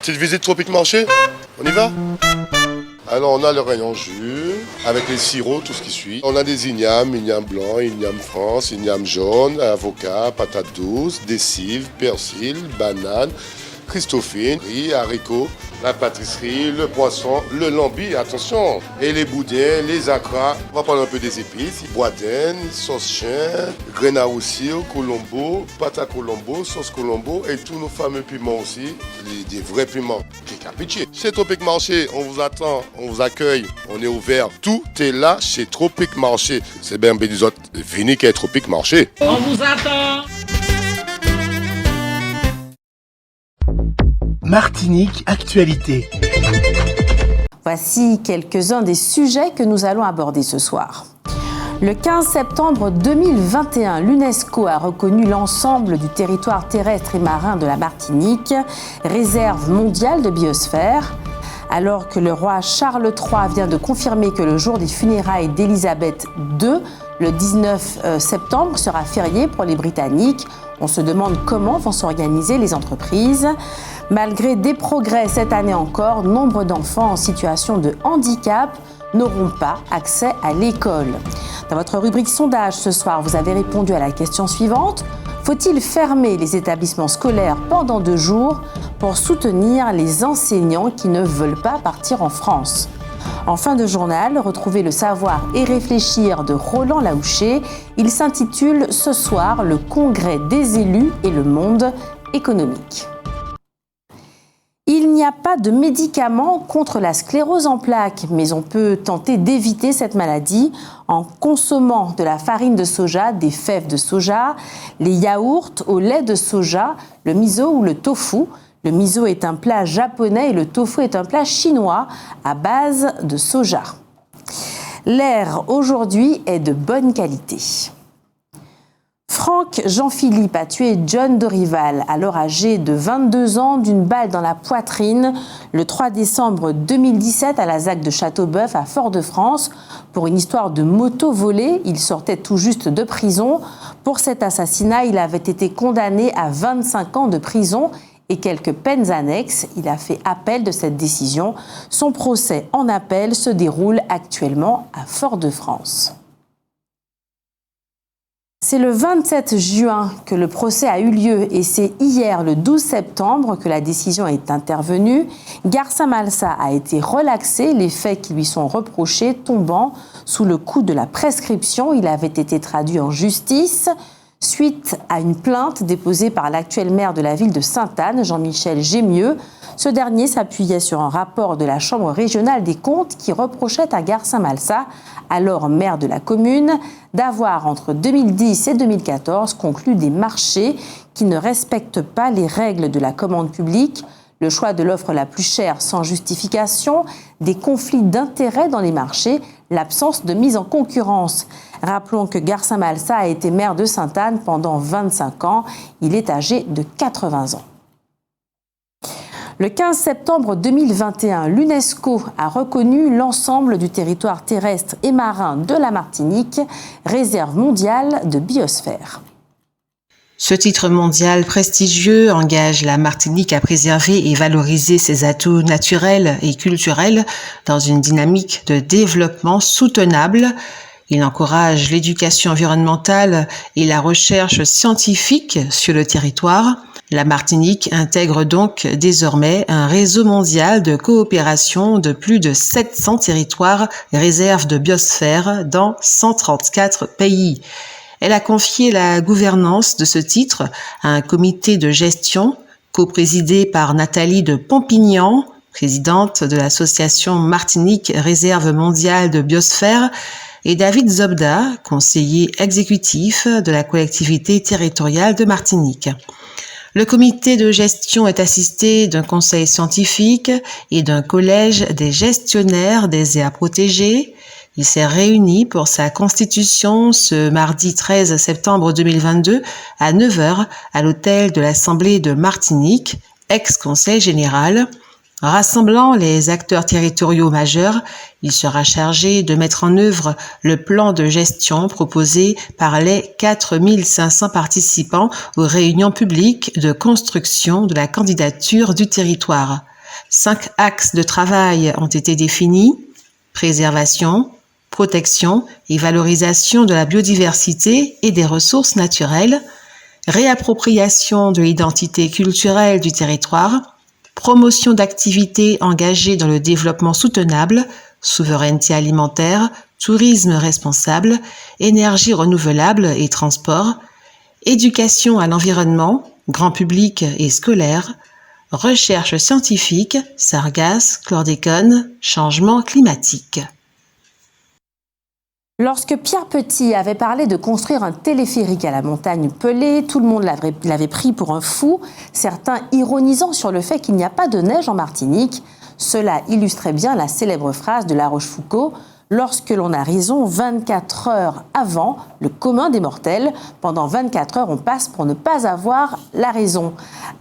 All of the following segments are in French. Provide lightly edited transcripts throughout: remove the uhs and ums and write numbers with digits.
Petite visite tropique marché, on y va? Alors on a le rayon jus, avec les sirops, tout ce qui suit. On a des ignames blanc, igname France, igname jaune, avocat, patates douces, des cives, persil, bananes, christophine, riz, haricots, la pâtisserie, le poisson, le lambi, attention, et les boudins, les acras. On va prendre un peu des épices, boudin, sauce chien, graines à roussir, colombo, pâte à colombo, sauce colombo et tous nos fameux piments aussi, des vrais piments. Pitié. Chez Tropique Marché, on vous attend, on vous accueille, on est ouvert. Tout est là chez Tropique Marché. C'est bien des autres, venez qu'à Tropique Marché. On vous attend. Martinique Actualité. Voici quelques-uns des sujets que nous allons aborder ce soir. Le 15 septembre 2021, l'UNESCO a reconnu l'ensemble du territoire terrestre et marin de la Martinique, réserve mondiale de biosphère. Alors que le roi Charles III vient de confirmer que le jour des funérailles d'Élisabeth II, le 19 septembre, sera férié pour les Britanniques, on se demande comment vont s'organiser les entreprises. Malgré des progrès cette année encore, nombre d'enfants en situation de handicap n'auront pas accès à l'école. Dans votre rubrique sondage ce soir, vous avez répondu à la question suivante. Faut-il fermer les établissements scolaires pendant 2 jours pour soutenir les enseignants qui ne veulent pas partir en France? En fin de journal, retrouvez le savoir et réfléchir de Roland Laouché. Il s'intitule ce soir « Le Congrès des élus et le monde économique ». Il n'y a pas de médicament contre la sclérose en plaques, mais on peut tenter d'éviter cette maladie en consommant de la farine de soja, des fèves de soja, les yaourts au lait de soja, le miso ou le tofu. Le miso est un plat japonais et le tofu est un plat chinois à base de soja. L'air aujourd'hui est de bonne qualité. Franck Jean-Philippe a tué John Dorival, alors âgé de 22 ans, d'une balle dans la poitrine le 3 décembre 2017 à la ZAC de Châteauboeuf à Fort-de-France. Pour une histoire de moto volée, il sortait tout juste de prison. Pour cet assassinat, il avait été condamné à 25 ans de prison et quelques peines annexes. Il a fait appel de cette décision. Son procès en appel se déroule actuellement à Fort-de-France. C'est le 27 juin que le procès a eu lieu et c'est hier, le 12 septembre, que la décision est intervenue. Garça Malsa a été relaxé, les faits qui lui sont reprochés tombant sous le coup de la prescription. Il avait été traduit en justice suite à une plainte déposée par l'actuel maire de la ville de Sainte-Anne, Jean-Michel Gémieux. Ce dernier s'appuyait sur un rapport de la Chambre régionale des comptes qui reprochait à Garça Malsa, alors maire de la commune, d'avoir entre 2010 et 2014 conclu des marchés qui ne respectent pas les règles de la commande publique, le choix de l'offre la plus chère sans justification, des conflits d'intérêts dans les marchés, l'absence de mise en concurrence. Rappelons que Garça Malsa a été maire de Sainte-Anne pendant 25 ans. Il est âgé de 80 ans. Le 15 septembre 2021, l'UNESCO a reconnu l'ensemble du territoire terrestre et marin de la Martinique, réserve mondiale de biosphère. Ce titre mondial prestigieux engage la Martinique à préserver et valoriser ses atouts naturels et culturels dans une dynamique de développement soutenable. Il encourage l'éducation environnementale et la recherche scientifique sur le territoire. La Martinique intègre donc désormais un réseau mondial de coopération de plus de 700 territoires réserves de biosphère dans 134 pays. Elle a confié la gouvernance de ce titre à un comité de gestion coprésidé par Nathalie de Pompignan, présidente de l'association Martinique Réserve mondiale de biosphère, et David Zobda, conseiller exécutif de la collectivité territoriale de Martinique. Le comité de gestion est assisté d'un conseil scientifique et d'un collège des gestionnaires des aires protégées. Il s'est réuni pour sa constitution ce mardi 13 septembre 2022 à 9h à l'hôtel de l'Assemblée de Martinique, ex-conseil général. Rassemblant les acteurs territoriaux majeurs, il sera chargé de mettre en œuvre le plan de gestion proposé par les 4500 participants aux réunions publiques de construction de la candidature du territoire. 5 axes de travail ont été définis: préservation, protection et valorisation de la biodiversité et des ressources naturelles, réappropriation de l'identité culturelle du territoire, promotion d'activités engagées dans le développement soutenable, souveraineté alimentaire, tourisme responsable, énergie renouvelable et transport, éducation à l'environnement, grand public et scolaire, recherche scientifique, sargasses, chlordécone, changement climatique. Lorsque Pierre Petit avait parlé de construire un téléphérique à la montagne Pelée, tout le monde l'avait pris pour un fou, certains ironisant sur le fait qu'il n'y a pas de neige en Martinique. Cela illustrait bien la célèbre phrase de La Rochefoucauld: « Lorsque l'on a raison 24 heures avant le commun des mortels, pendant 24 heures on passe pour ne pas avoir la raison. »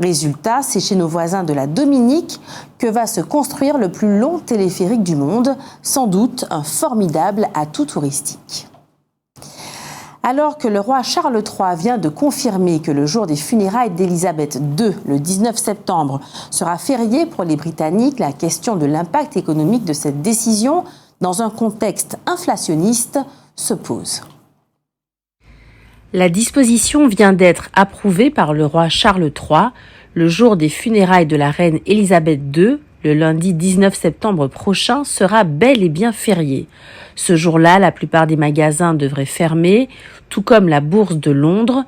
Résultat, c'est chez nos voisins de la Dominique que va se construire le plus long téléphérique du monde, sans doute un formidable atout touristique. Alors que le roi Charles III vient de confirmer que le jour des funérailles d'Élisabeth II, le 19 septembre, sera férié pour les Britanniques, la question de l'impact économique de cette décision, dans un contexte inflationniste, se pose. La disposition vient d'être approuvée par le roi Charles III. Le jour des funérailles de la reine Élisabeth II, le lundi 19 septembre prochain, sera bel et bien férié. Ce jour-là, la plupart des magasins devraient fermer, tout comme la bourse de Londres.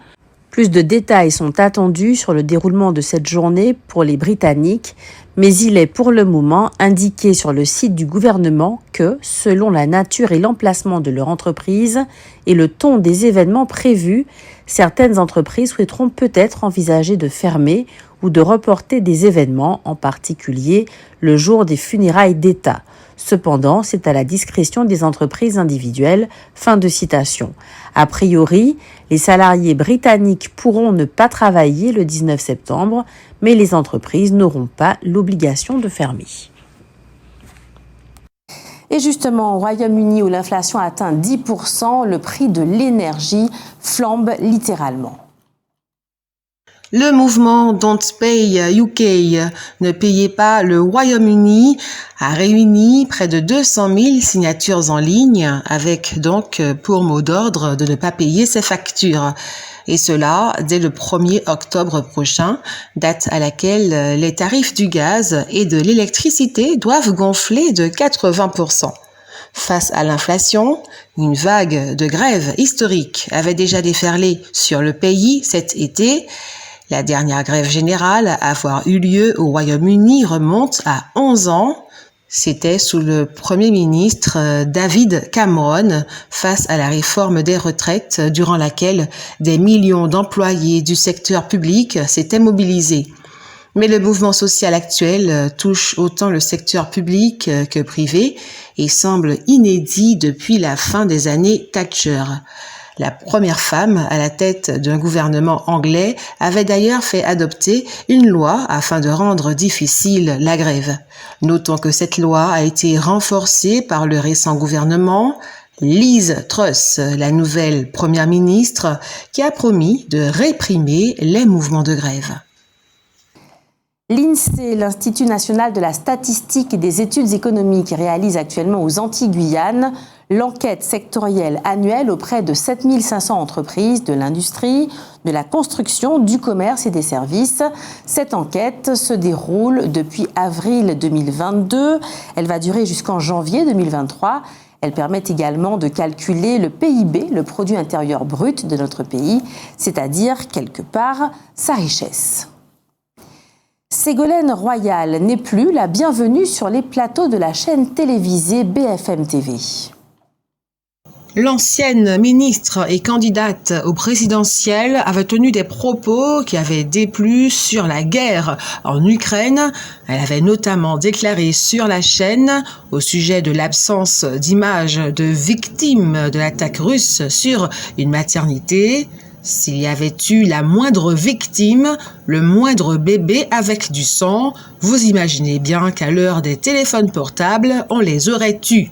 Plus de détails sont attendus sur le déroulement de cette journée pour les Britanniques, mais il est pour le moment indiqué sur le site du gouvernement que, selon la nature et l'emplacement de leur entreprise et le ton des événements prévus, certaines entreprises souhaiteront peut-être envisager de fermer ou de reporter des événements, en particulier le jour des funérailles d'État. Cependant, c'est à la discrétion des entreprises individuelles. Fin de citation. A priori, les salariés britanniques pourront ne pas travailler le 19 septembre, mais les entreprises n'auront pas l'obligation de fermer. Et justement, au Royaume-Uni, où l'inflation atteint 10%, le prix de l'énergie flambe littéralement. Le mouvement Don't Pay UK, ne payez pas le Royaume-Uni, a réuni près de 200 000 signatures en ligne, avec donc pour mot d'ordre de ne pas payer ses factures. Et cela dès le 1er octobre prochain, date à laquelle les tarifs du gaz et de l'électricité doivent gonfler de 80%. Face à l'inflation, une vague de grèves historiques avait déjà déferlé sur le pays cet été. La dernière grève générale à avoir eu lieu au Royaume-Uni remonte à 11 ans. C'était sous le Premier ministre David Cameron face à la réforme des retraites durant laquelle des millions d'employés du secteur public s'étaient mobilisés. Mais le mouvement social actuel touche autant le secteur public que privé et semble inédit depuis la fin des années Thatcher. La première femme à la tête d'un gouvernement anglais avait d'ailleurs fait adopter une loi afin de rendre difficile la grève. Notons que cette loi a été renforcée par le récent gouvernement, Liz Truss, la nouvelle première ministre, qui a promis de réprimer les mouvements de grève. L'INSEE, l'Institut national de la statistique et des études économiques, réalise actuellement aux Antilles-Guyane l'enquête sectorielle annuelle auprès de 7500 entreprises de l'industrie, de la construction, du commerce et des services. Cette enquête se déroule depuis avril 2022. Elle va durer jusqu'en janvier 2023. Elle permet également de calculer le PIB, le produit intérieur brut de notre pays, c'est-à-dire, quelque part, sa richesse. Ségolène Royal n'est plus la bienvenue sur les plateaux de la chaîne télévisée BFM TV. L'ancienne ministre et candidate au présidentiel avait tenu des propos qui avaient déplu sur la guerre en Ukraine. Elle avait notamment déclaré sur la chaîne, au sujet de l'absence d'images de victimes de l'attaque russe sur une maternité: s'il y avait eu la moindre victime, le moindre bébé avec du sang, vous imaginez bien qu'à l'heure des téléphones portables, on les aurait eus.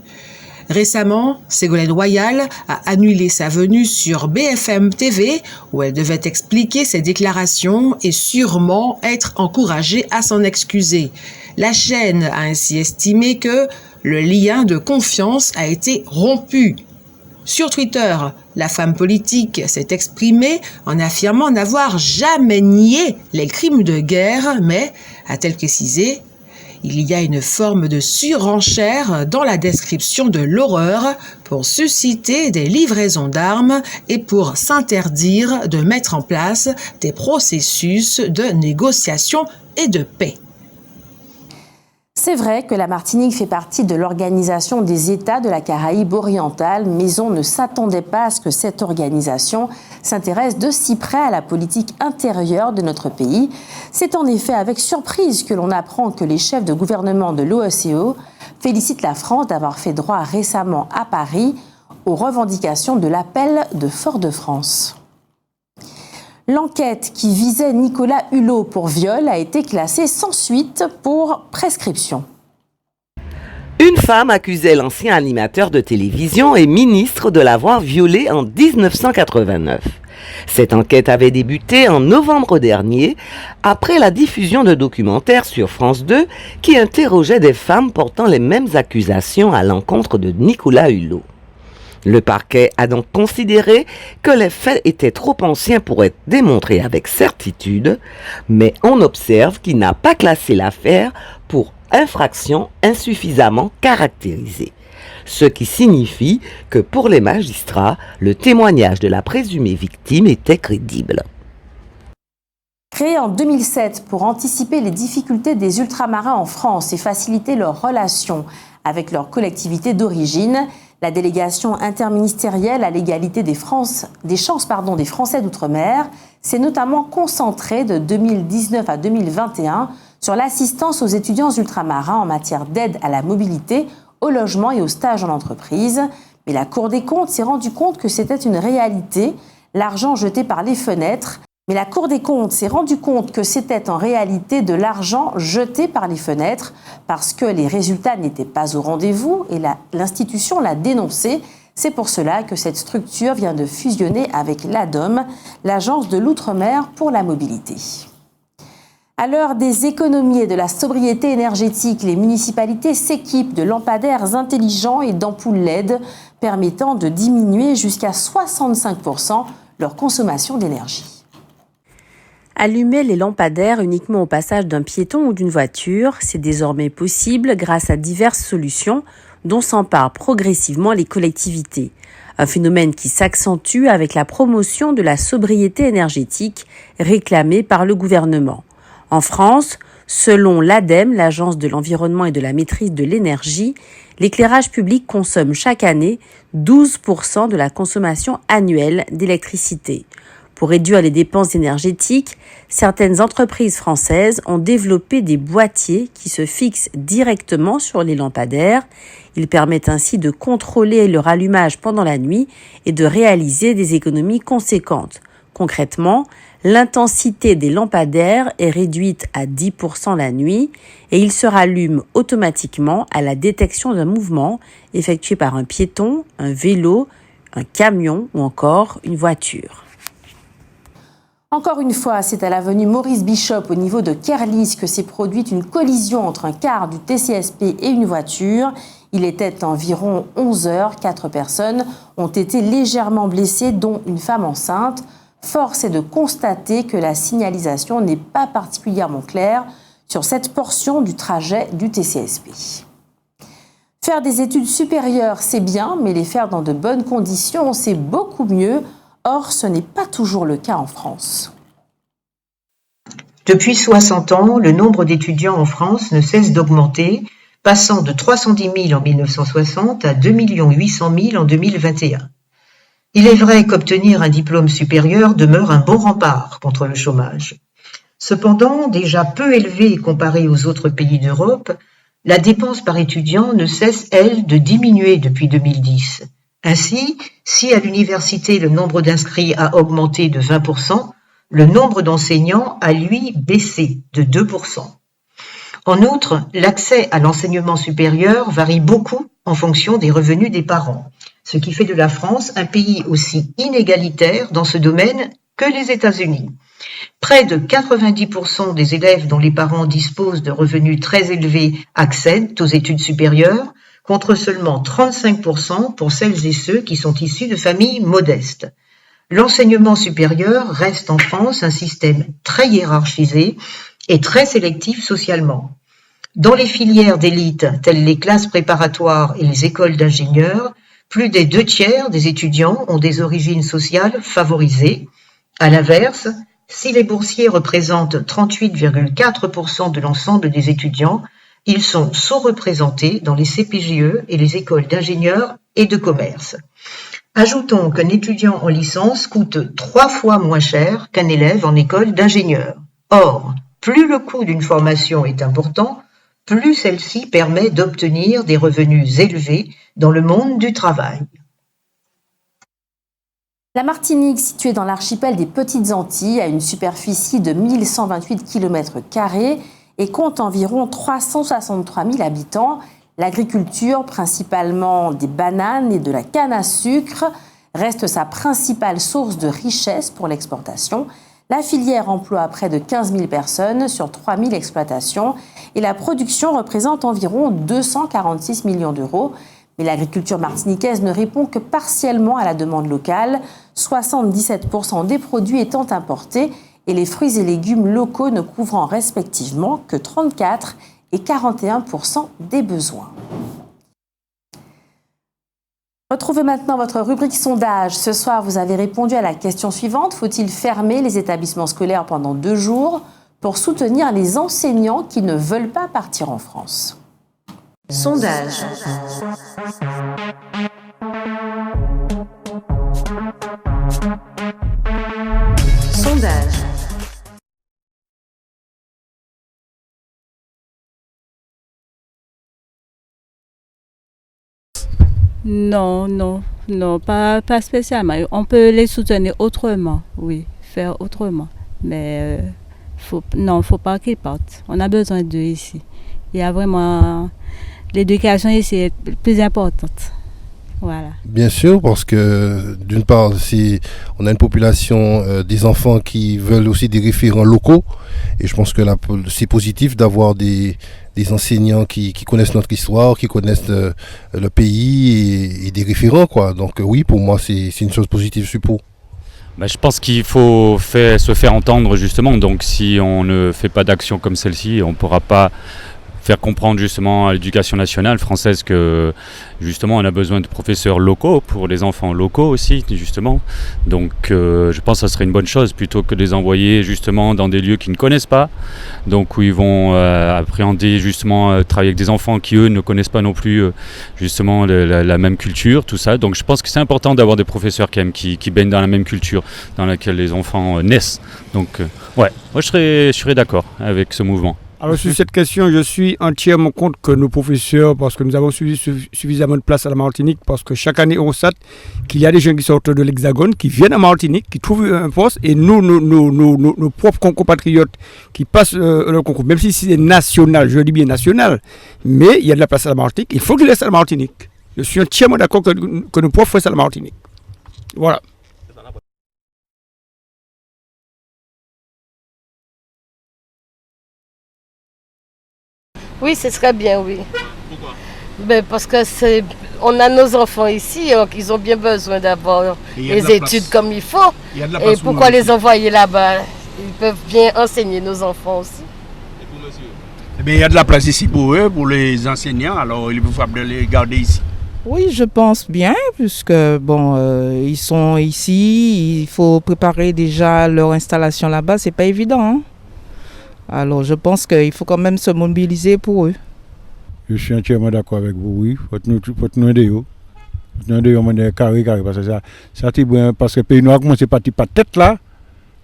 Récemment, Ségolène Royal a annulé sa venue sur BFM TV où elle devait expliquer ses déclarations et sûrement être encouragée à s'en excuser. La chaîne a ainsi estimé que le lien de confiance a été rompu. Sur Twitter, la femme politique s'est exprimée en affirmant n'avoir jamais nié les crimes de guerre, mais, a-t-elle précisé, il y a une forme de surenchère dans la description de l'horreur pour susciter des livraisons d'armes et pour s'interdire de mettre en place des processus de négociation et de paix. C'est vrai que la Martinique fait partie de l'Organisation des États de la Caraïbe orientale, mais on ne s'attendait pas à ce que cette organisation s'intéresse de si près à la politique intérieure de notre pays. C'est en effet avec surprise que l'on apprend que les chefs de gouvernement de l'OSCE félicitent la France d'avoir fait droit récemment à Paris aux revendications de l'appel de Fort-de-France. L'enquête qui visait Nicolas Hulot pour viol a été classée sans suite pour prescription. Une femme accusait l'ancien animateur de télévision et ministre de l'avoir violé en 1989. Cette enquête avait débuté en novembre dernier, après la diffusion de documentaires sur France 2 qui interrogeaient des femmes portant les mêmes accusations à l'encontre de Nicolas Hulot. Le parquet a donc considéré que les faits étaient trop anciens pour être démontrés avec certitude, mais on observe qu'il n'a pas classé l'affaire pour infraction insuffisamment caractérisée. Ce qui signifie que pour les magistrats, le témoignage de la présumée victime était crédible. Créée en 2007 pour anticiper les difficultés des ultramarins en France et faciliter leurs relations avec leur collectivité d'origine, la délégation interministérielle à l'égalité des chances des Français d'outre-mer s'est notamment concentrée de 2019 à 2021 sur l'assistance aux étudiants ultramarins en matière d'aide à la mobilité, au logement et au stage en entreprise. Mais la Cour des comptes s'est rendue compte que c'était une réalité, l'argent jeté par les fenêtres. Mais la Cour des comptes s'est rendue compte que c'était en réalité de l'argent jeté par les fenêtres parce que les résultats n'étaient pas au rendez-vous et l'institution l'a dénoncé. C'est pour cela que cette structure vient de fusionner avec l'ADOM, l'Agence de l'Outre-mer pour la mobilité. À l'heure des économies et de la sobriété énergétique, les municipalités s'équipent de lampadaires intelligents et d'ampoules LED permettant de diminuer jusqu'à 65% leur consommation d'énergie. Allumer les lampadaires uniquement au passage d'un piéton ou d'une voiture, c'est désormais possible grâce à diverses solutions dont s'emparent progressivement les collectivités. Un phénomène qui s'accentue avec la promotion de la sobriété énergétique réclamée par le gouvernement. En France, selon l'ADEME, l'Agence de l'environnement et de la maîtrise de l'énergie, l'éclairage public consomme chaque année 12% de la consommation annuelle d'électricité. Pour réduire les dépenses énergétiques, certaines entreprises françaises ont développé des boîtiers qui se fixent directement sur les lampadaires. Ils permettent ainsi de contrôler leur allumage pendant la nuit et de réaliser des économies conséquentes. Concrètement, l'intensité des lampadaires est réduite à 10% la nuit et ils se rallument automatiquement à la détection d'un mouvement effectué par un piéton, un vélo, un camion ou encore une voiture. Encore une fois, c'est à l'avenue Maurice Bishop, au niveau de Kerlis, que s'est produite une collision entre un car du TCSP et une voiture. Il était environ 11 heures. 4 personnes ont été légèrement blessées, dont une femme enceinte. Force est de constater que la signalisation n'est pas particulièrement claire sur cette portion du trajet du TCSP. Faire des études supérieures, c'est bien, mais les faire dans de bonnes conditions, c'est beaucoup mieux. Or, ce n'est pas toujours le cas en France. Depuis 60 ans, le nombre d'étudiants en France ne cesse d'augmenter, passant de 310 000 en 1960 à 2 800 000 en 2021. Il est vrai qu'obtenir un diplôme supérieur demeure un bon rempart contre le chômage. Cependant, déjà peu élevée comparée aux autres pays d'Europe, la dépense par étudiant ne cesse, elle, de diminuer depuis 2010. Ainsi, si à l'université le nombre d'inscrits a augmenté de 20%, le nombre d'enseignants a lui baissé de 2%. En outre, l'accès à l'enseignement supérieur varie beaucoup en fonction des revenus des parents, ce qui fait de la France un pays aussi inégalitaire dans ce domaine que les États-Unis. Près de 90% des élèves dont les parents disposent de revenus très élevés accèdent aux études supérieures, contre seulement 35% pour celles et ceux qui sont issus de familles modestes. L'enseignement supérieur reste en France un système très hiérarchisé et très sélectif socialement. Dans les filières d'élite, telles les classes préparatoires et les écoles d'ingénieurs, plus des 2/3 des étudiants ont des origines sociales favorisées. À l'inverse, si les boursiers représentent 38,4% de l'ensemble des étudiants, ils sont sous-représentés dans les CPGE et les écoles d'ingénieurs et de commerce. Ajoutons qu'un étudiant en licence coûte 3 fois moins cher qu'un élève en école d'ingénieur. Or, plus le coût d'une formation est important, plus celle-ci permet d'obtenir des revenus élevés dans le monde du travail. La Martinique, située dans l'archipel des Petites Antilles, a une superficie de 1128 km² et compte environ 363 000 habitants. L'agriculture, principalement des bananes et de la canne à sucre, reste sa principale source de richesse pour l'exportation. La filière emploie près de 15 000 personnes sur 3 000 exploitations et la production représente environ 246 millions d'euros. Mais l'agriculture martiniquaise ne répond que partiellement à la demande locale, 77% des produits étant importés et les fruits et légumes locaux ne couvrant respectivement que 34% et 41% des besoins. Retrouvez maintenant votre rubrique sondage. Ce soir, vous avez répondu à la question suivante. Faut-il fermer les établissements scolaires pendant 2 jours pour soutenir les enseignants qui ne veulent pas partir en France? Sondage. Sondage. Non, pas spécialement. On peut les soutenir autrement, oui, faire autrement. Mais faut pas qu'ils partent. On a besoin d'eux ici. Il y a vraiment... L'éducation ici est plus importante. Voilà. Bien sûr, parce que d'une part, si on a une population des enfants qui veulent aussi des référents locaux, et je pense que là, c'est positif d'avoir des enseignants qui connaissent notre histoire, qui connaissent le pays et des référents, quoi. Donc oui, pour moi, c'est une chose positive, je suis pour. Je pense qu'il faut se faire entendre justement. Donc si on ne fait pas d'action comme celle-ci, on ne pourra pas faire comprendre justement à l'éducation nationale française que justement on a besoin de professeurs locaux pour les enfants locaux aussi justement. Donc je pense que ça serait une bonne chose plutôt que de les envoyer justement dans des lieux qu'ils ne connaissent pas, donc où ils vont appréhender justement travailler avec des enfants qui eux ne connaissent pas non plus justement la même culture, tout ça. Donc je pense que c'est important d'avoir des professeurs quand même qui baignent dans la même culture dans laquelle les enfants naissent. Donc ouais, moi je serais d'accord avec ce mouvement. Alors sur cette question, je suis entièrement contre que nos professeurs, parce que nous avons suffisamment de place à la Martinique, parce que chaque année on constate qu'il y a des gens qui sortent de l'Hexagone, qui viennent à Martinique, qui trouvent un poste, et nos propres compatriotes qui passent le concours, même si c'est national, je dis bien national, mais il y a de la place à la Martinique, il faut qu'ils laissent à la Martinique. Je suis entièrement d'accord que nos profs restent à la Martinique. Voilà. Oui, ce serait bien, oui. Pourquoi? Parce que on a nos enfants ici, donc ils ont bien besoin d'avoir les études comme il faut. Et pourquoi les envoyer là-bas? Ils peuvent bien enseigner nos enfants aussi. Et pour monsieur? Eh bien, il y a de la place ici pour eux, pour les enseignants, alors il faut les garder ici. Oui, je pense bien, puisque ils sont ici, il faut préparer déjà leur installation là-bas, c'est pas évident, hein? Alors je pense qu'il faut quand même se mobiliser pour eux. Je suis entièrement d'accord avec vous, oui. Faut nous aider. Faut nous aider de manière carré, parce que ça parce que le pays noir commence à partir par tête là.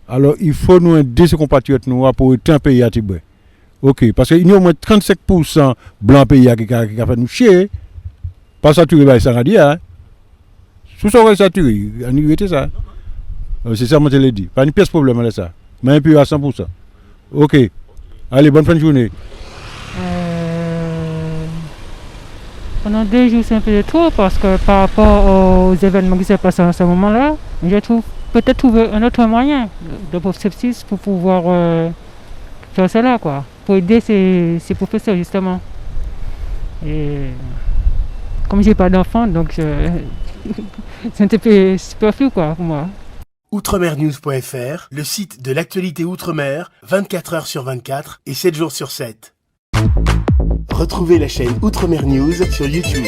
Alors il faut nous aider ces compatriotes noirs pour être un pays à Tiboué. Ok, parce qu'il y a au moins 35% blancs pays qui a fait nous chier. Pas saturé, ça a dit, hein. Sous ça, saturé, on y était ça. C'est ça, moi je l'ai dit. Pas une pièce de problème là ça. Mais un peu à 100%. Ok. Allez, bonne fin de journée. Pendant 2 jours, c'est un peu de trop parce que par rapport aux événements qui se passent à ce moment-là, je trouve peut-être trouver un autre moyen de sepsis pour pouvoir faire cela, quoi. Pour aider ces professeurs, justement. Et comme j'ai pas d'enfant, donc c'est un peu superflu, quoi, pour moi. Outremernews.fr, le site de l'actualité Outre-mer, 24 heures sur 24 et 7 jours sur 7. Retrouvez la chaîne Outremer News sur YouTube.